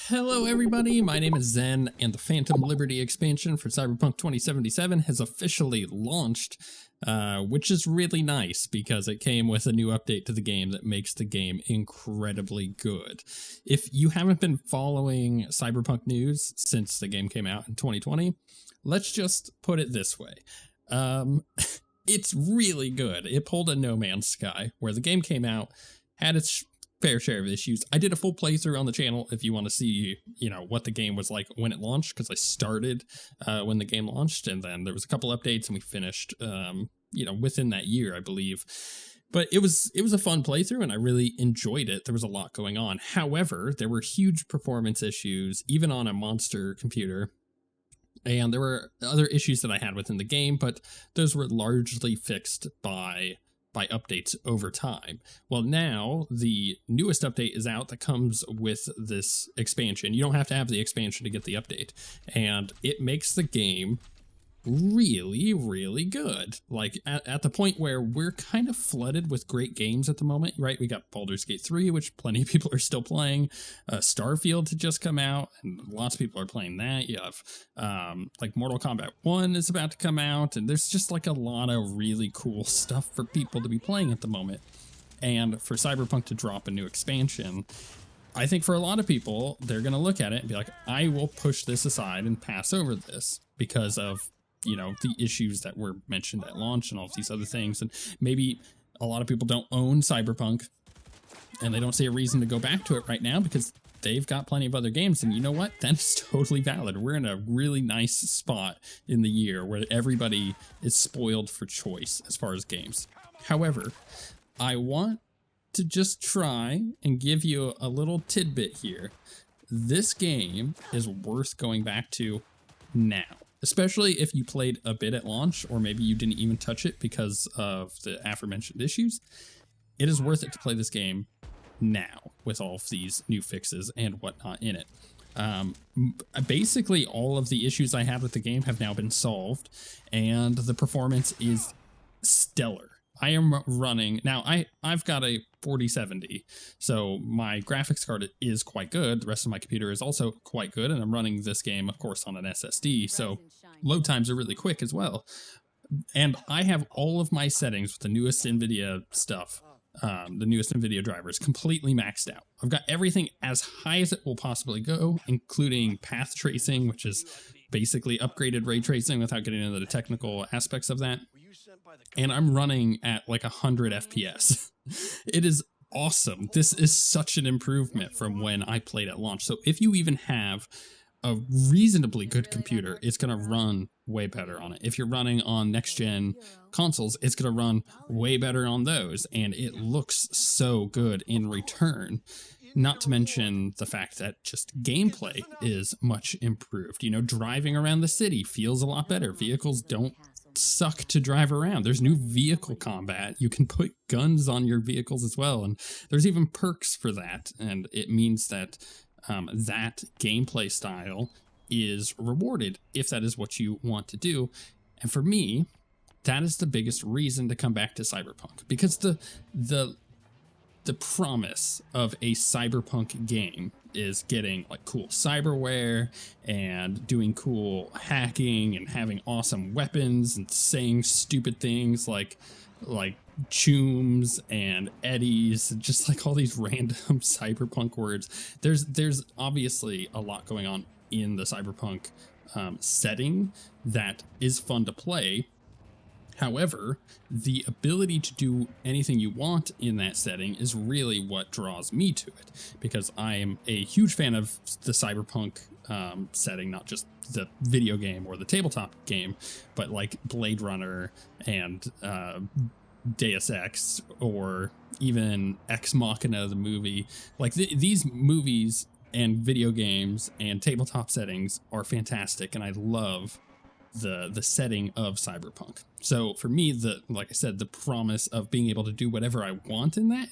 Hello everybody, my name is Zen, and the Phantom Liberty expansion for Cyberpunk 2077 has officially launched, which is really nice because it came with a new update to the game that makes the game incredibly good. If you haven't been following Cyberpunk news since the game came out in 2020, let's just put it this way. It's really good. It pulled a No Man's Sky, where the game came out, had its fair share of issues. I did a full playthrough on the channel if you want to see, what the game was like when it launched, because I started when the game launched, and then there was a couple updates, and we finished, within that year, I believe. But it was a fun playthrough, and I really enjoyed it. There was a lot going on. However, there were huge performance issues, even on a monster computer. And there were other issues that I had within the game, but those were largely fixed by updates over time. Well, now the newest update is out that comes with this expansion. You don't have to have the expansion to get the update, and it makes the game really, really good. Like at the point where we're kind of flooded with great games at the moment, right? We got Baldur's Gate 3, which plenty of people are still playing. Starfield to just come out, and lots of people are playing that. You have like Mortal Kombat 1 is about to come out, and there's just like a lot of really cool stuff for people to be playing at the moment. And for Cyberpunk to drop a new expansion, I think for a lot of people, they're going to look at it and be like, I will push this aside and pass over this because of the issues that were mentioned at launch and all of these other things. And maybe a lot of people don't own Cyberpunk and they don't see a reason to go back to it right now because they've got plenty of other games. And you know what? That is totally valid. We're in a really nice spot in the year where everybody is spoiled for choice as far as games. However, I want to just try and give you a little tidbit here. This game is worth going back to now. Especially if you played a bit at launch, or maybe you didn't even touch it because of the aforementioned issues. It is worth it to play this game now with all of these new fixes and whatnot in it. Basically, all of the issues I had with the game have now been solved, and the performance is stellar. I am running now. I've got a 4070, so my graphics card is quite good. The rest of my computer is also quite good, and I'm running this game, of course, on an SSD, so load times are really quick as well. And I have all of my settings with the newest NVIDIA stuff, the newest NVIDIA drivers, completely maxed out. I've got everything as high as it will possibly go, including path tracing, which is basically upgraded ray tracing without getting into the technical aspects of that. And I'm running at like 100 FPS. It is awesome. This is such an improvement from when I played at launch. So if you even have a reasonably good computer, it's going to run way better on it. If you're running on next-gen consoles, it's going to run way better on those. And it looks so good in return. Not to mention the fact that just gameplay is much improved. Driving around the city feels a lot better. Vehicles don't suck to drive around. There's new vehicle combat. You can put guns on your vehicles as well, and there's even perks for that. And it means that that gameplay style is rewarded if that is what you want to do. And for me, that is the biggest reason to come back to Cyberpunk, because the promise of a Cyberpunk game is getting like cool cyberware and doing cool hacking and having awesome weapons and saying stupid things like chooms and eddies, just like all these random Cyberpunk words. There's obviously a lot going on in the Cyberpunk setting that is fun to play. However, the ability to do anything you want in that setting is really what draws me to it, because I am a huge fan of the Cyberpunk setting, not just the video game or the tabletop game, but like Blade Runner and Deus Ex, or even Ex Machina, the movie. Like these movies and video games and tabletop settings are fantastic, and I love the setting of Cyberpunk. So for me, like I said, the promise of being able to do whatever I want in that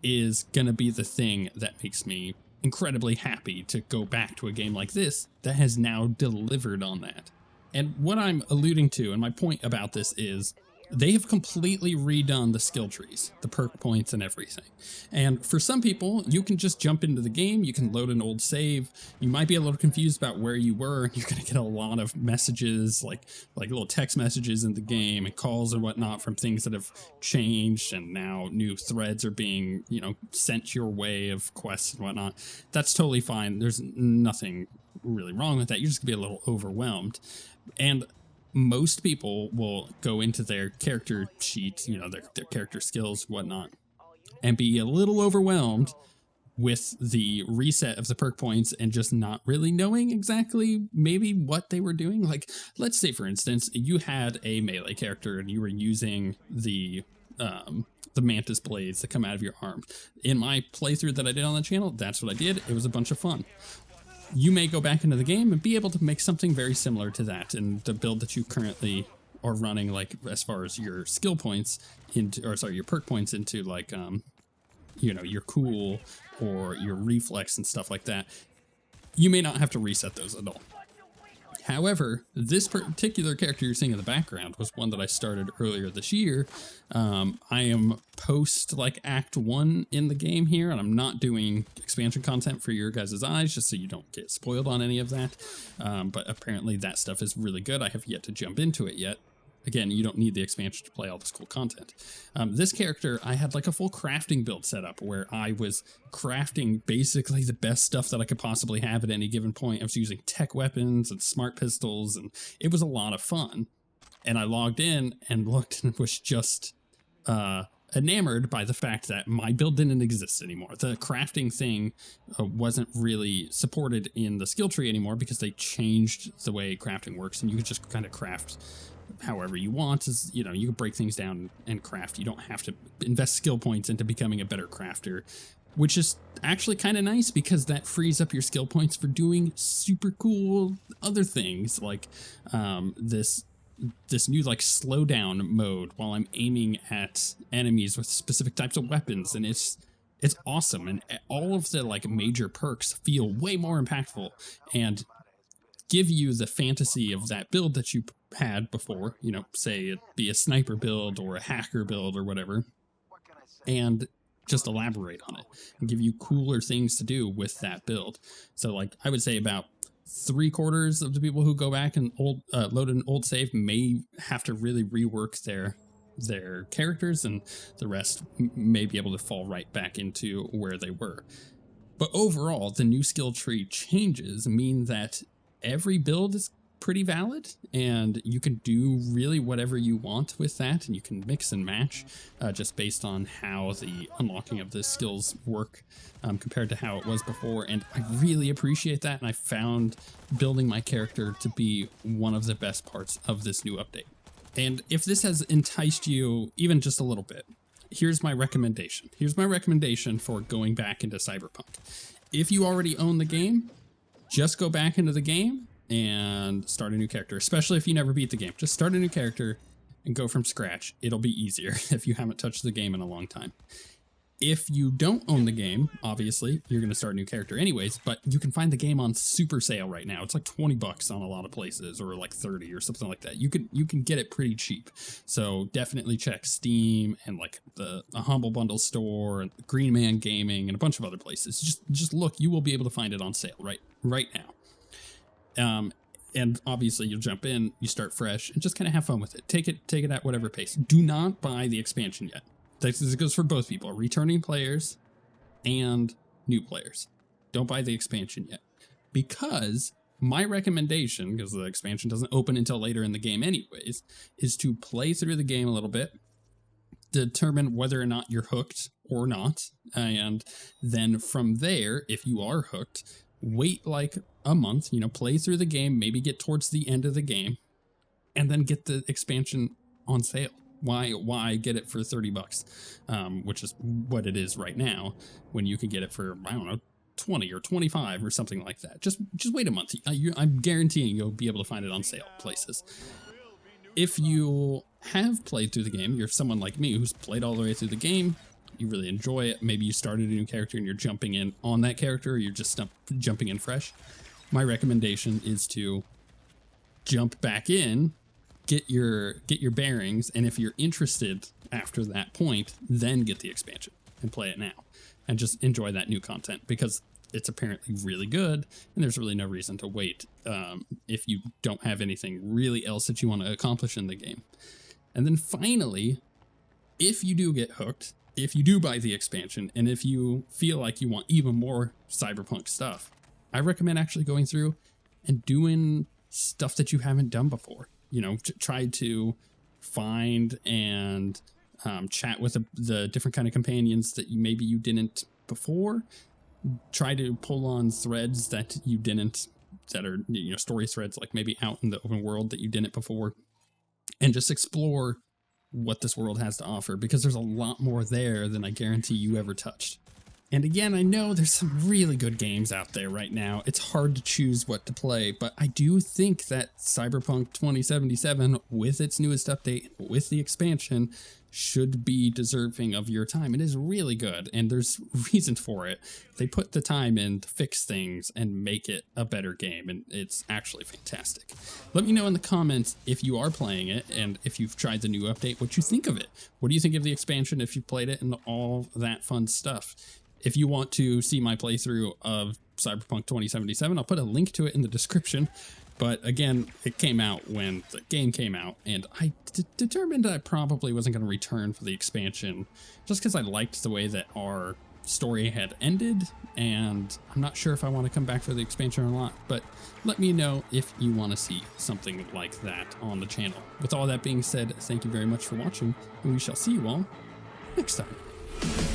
is going to be the thing that makes me incredibly happy to go back to a game like this that has now delivered on that. And what I'm alluding to, and my point about this is they have completely redone the skill trees, the perk points and everything. And for some people, you can just jump into the game, you can load an old save. You might be a little confused about where you were. You're going to get a lot of messages, like little text messages in the game and calls and whatnot from things that have changed, and now new threads are being, sent your way of quests and whatnot. That's totally fine. There's nothing really wrong with that. You're just going to be a little overwhelmed. And most people will go into their character sheet, their character skills, whatnot, and be a little overwhelmed with the reset of the perk points and just not really knowing exactly maybe what they were doing. Like, let's say, for instance, you had a melee character and you were using the mantis blades that come out of your arm. In my playthrough that I did on the channel, that's what I did. It was a bunch of fun. You may go back into the game and be able to make something very similar to that in the build that you currently are running, like as far as your skill points your perk points into, like, your cool or your reflex and stuff like that. You may not have to reset those at all. However, this particular character you're seeing in the background was one that I started earlier this year. I am post Act 1 in the game here, and I'm not doing expansion content for your guys' eyes, just so you don't get spoiled on any of that. But apparently that stuff is really good. I have yet to jump into it yet. Again, you don't need the expansion to play all this cool content. This character, I had a full crafting build set up where I was crafting basically the best stuff that I could possibly have at any given point. I was using tech weapons and smart pistols, and it was a lot of fun. And I logged in and looked and was just enamored by the fact that my build didn't exist anymore. The crafting thing wasn't really supported in the skill tree anymore because they changed the way crafting works, and you could just kind of craft however you want. You can break things down and craft. You don't have to invest skill points into becoming a better crafter, which is actually kind of nice because that frees up your skill points for doing super cool other things, like this new slow down mode while I'm aiming at enemies with specific types of weapons, and it's awesome. And all of the major perks feel way more impactful and give you the fantasy of that build that you had before, say it be a sniper build or a hacker build or whatever, and just elaborate on it and give you cooler things to do with that build. So I would say about 3/4 of the people who go back and load an old save may have to really rework their characters, and the rest may be able to fall right back into where they were. But overall, the new skill tree changes mean that every build is pretty valid, and you can do really whatever you want with that, and you can mix and match just based on how the unlocking of the skills work compared to how it was before. And I really appreciate that, and I found building my character to be one of the best parts of this new update. And if this has enticed you even just a little bit, here's my recommendation. Here's my recommendation for going back into Cyberpunk. If you already own the game, just go back into the game and start a new character, especially if you never beat the game. Just start a new character and go from scratch. It'll be easier if you haven't touched the game in a long time. If you don't own the game, obviously, you're going to start a new character anyways, but you can find the game on super sale right now. It's $20 on a lot of places, or $30 or something like that. You can get it pretty cheap. So definitely check Steam and the Humble Bundle store and Green Man Gaming and a bunch of other places. Just look, you will be able to find it on sale right now. And obviously you'll jump in, you start fresh, and just kind of have fun with it. Take it at whatever pace. Do not buy the expansion yet. This goes for both people, returning players and new players. Don't buy the expansion yet. Because my recommendation, because the expansion doesn't open until later in the game anyways, is to play through the game a little bit, determine whether or not you're hooked or not, and then from there, if you are hooked, wait a month, play through the game, maybe get towards the end of the game, and then get the expansion on sale. Why get it for $30, which is what it is right now, when you can get it for, I don't know, 20 or 25 or something like that. Just wait a month. I'm guaranteeing you'll be able to find it on sale places. If you have played through the game, you're someone like me who's played all the way through the game, you really enjoy it, maybe you started a new character and you're jumping in on that character, or you're just jumping in fresh, my recommendation is to jump back in get your bearings, and if you're interested after that point, then get the expansion and play it now and just enjoy that new content, because it's apparently really good and there's really no reason to wait if you don't have anything really else that you want to accomplish in the game. And then finally, if you do get hooked, if you do buy the expansion, and if you feel like you want even more Cyberpunk stuff, I recommend actually going through and doing stuff that you haven't done before. You know, try to find and chat with the different kind of companions that maybe you didn't before. Try to pull on threads that you didn't, that are, you know, story threads, like maybe out in the open world that you didn't before, and just explore what this world has to offer, because there's a lot more there than I guarantee you ever touched. And again, I know there's some really good games out there right now. It's hard to choose what to play, but I do think that Cyberpunk 2077, with its newest update, with the expansion, should be deserving of your time. It is really good, and there's reason for it. They put the time in to fix things and make it a better game, and it's actually fantastic. Let me know in the comments if you are playing it, and if you've tried the new update, what you think of it. What do you think of the expansion if you played it, and all that fun stuff? If you want to see my playthrough of Cyberpunk 2077, I'll put a link to it in the description. But again, it came out when the game came out, and I determined I probably wasn't going to return for the expansion, just because I liked the way that our story had ended, and I'm not sure if I want to come back for the expansion or not. But let me know if you want to see something like that on the channel. With all that being said, thank you very much for watching, and we shall see you all next time.